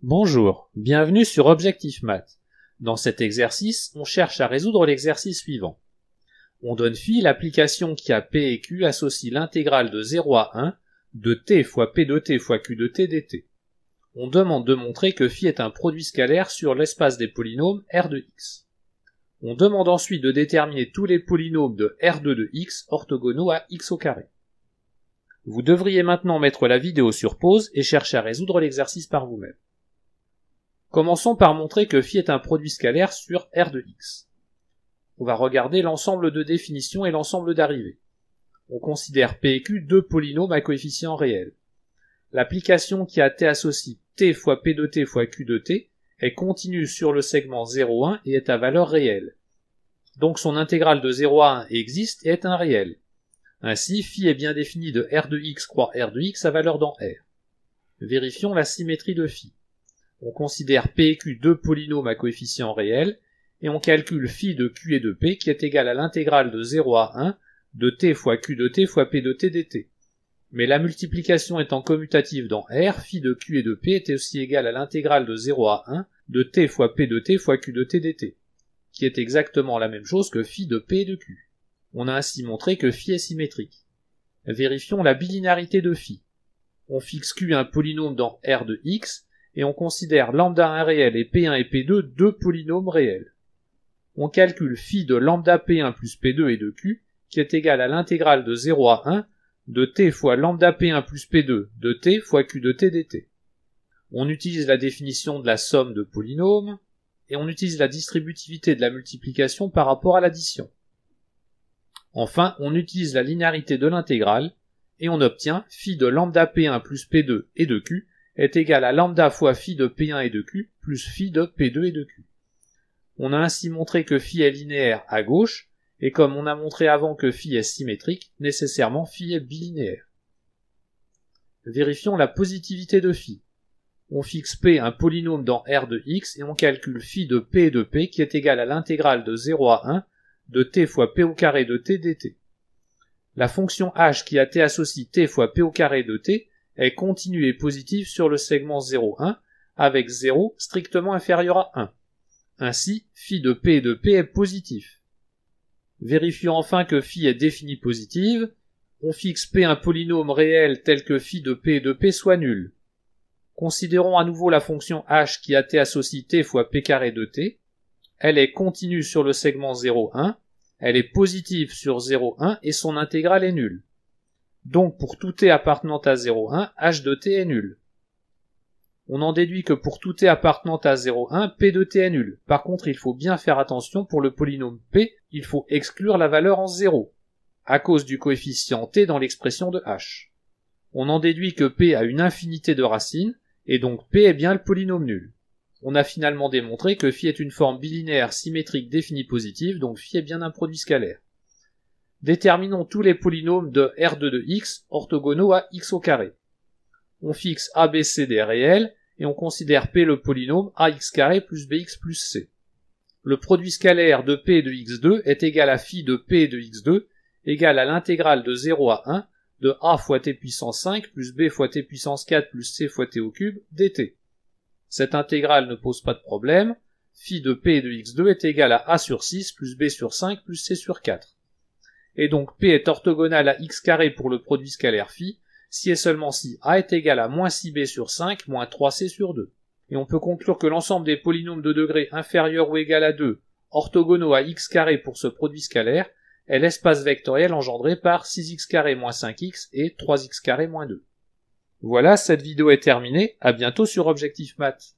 Bonjour, bienvenue sur Objectif Math. Dans cet exercice, on cherche à résoudre l'exercice suivant. On donne phi l'application qui a P et Q associe l'intégrale de 0 à 1 de t fois P de t fois Q de t dt. On demande de montrer que phi est un produit scalaire sur l'espace des polynômes R de x. On demande ensuite de déterminer tous les polynômes de R2 de x orthogonaux à x au carré. Vous devriez maintenant mettre la vidéo sur pause et chercher à résoudre l'exercice par vous-même. Commençons par montrer que phi est un produit scalaire sur R de x. On va regarder l'ensemble de définitions et l'ensemble d'arrivées. On considère P et Q deux polynômes à coefficients réels. L'application qui a t associe t fois P de t fois Q de t est continue sur le segment 0, 1 et est à valeur réelle. Donc son intégrale de 0 à 1 existe et est un réel. Ainsi, phi est bien défini de R de x croix R de x à valeur dans R. Vérifions la symétrie de phi. On considère P et Q deux polynômes à coefficients réels, et on calcule phi de Q et de P qui est égal à l'intégrale de 0 à 1 de t fois Q de t fois P de t dt. Mais la multiplication étant commutative dans R, phi de Q et de P est aussi égal à l'intégrale de 0 à 1 de t fois P de t fois Q de t dt, qui est exactement la même chose que phi de P et de Q. On a ainsi montré que phi est symétrique. Vérifions la bilinéarité de phi. On fixe Q un polynôme dans R de x, et on considère lambda 1 réel et P1 et P2 deux polynômes réels. On calcule phi de lambda P1 plus P2 et de Q, qui est égal à l'intégrale de 0 à 1 de t fois lambda P1 plus P2 de t fois Q de t dt. On utilise la définition de la somme de polynômes, et on utilise la distributivité de la multiplication par rapport à l'addition. Enfin, on utilise la linéarité de l'intégrale, et on obtient phi de lambda P1 plus P2 et de Q est égal à lambda fois phi de P1 et de Q plus phi de P2 et de Q. On a ainsi montré que phi est linéaire à gauche, et comme on a montré avant que phi est symétrique, nécessairement phi est bilinéaire. Vérifions la positivité de phi. On fixe P un polynôme dans R de x et on calcule phi de P et de P qui est égal à l'intégrale de 0 à 1 de t fois P au carré de t dt. La fonction h qui a t associe t fois P au carré de t est continue et positive sur le segment 0, 1 avec 0 strictement inférieur à 1. Ainsi, phi de P et de P est positif. Vérifions enfin que phi est définie positive. On fixe P un polynôme réel tel que phi de P et de P soit nul. Considérons à nouveau la fonction h qui a t associe t fois P carré de t. Elle est continue sur le segment 0, 1. Elle est positive sur 0, 1 et son intégrale est nulle. Donc pour tout t appartenant à 0, 1, h de t est nul. On en déduit que pour tout t appartenant à 0, 1, p de t est nul. Par contre, il faut bien faire attention pour le polynôme p, il faut exclure la valeur en 0, à cause du coefficient t dans l'expression de h. On en déduit que p a une infinité de racines, et donc p est bien le polynôme nul. On a finalement démontré que phi est une forme bilinéaire symétrique définie positive, donc phi est bien un produit scalaire. Déterminons tous les polynômes de R2 de x orthogonaux à x au carré. On fixe a, b, c des réels, et on considère P le polynôme ax carré plus bx plus c. Le produit scalaire de P et de x2 est égal à phi de P et de x2, égal à l'intégrale de 0 à 1 de a fois t puissance 5 plus b fois t puissance 4 plus c fois t au cube dt. Cette intégrale ne pose pas de problème, phi de P et de x2 est égal à a sur 6 plus b sur 5 plus c sur 4. Et donc P est orthogonal à x carré pour le produit scalaire phi, si et seulement si a est égal à moins 6b sur 5 moins 3c sur 2. Et on peut conclure que l'ensemble des polynômes de degré inférieur ou égal à 2, orthogonaux à x carré pour ce produit scalaire, est l'espace vectoriel engendré par 6x carré moins 5x et 3x carré moins 2. Voilà, cette vidéo est terminée, à bientôt sur Objectif Math.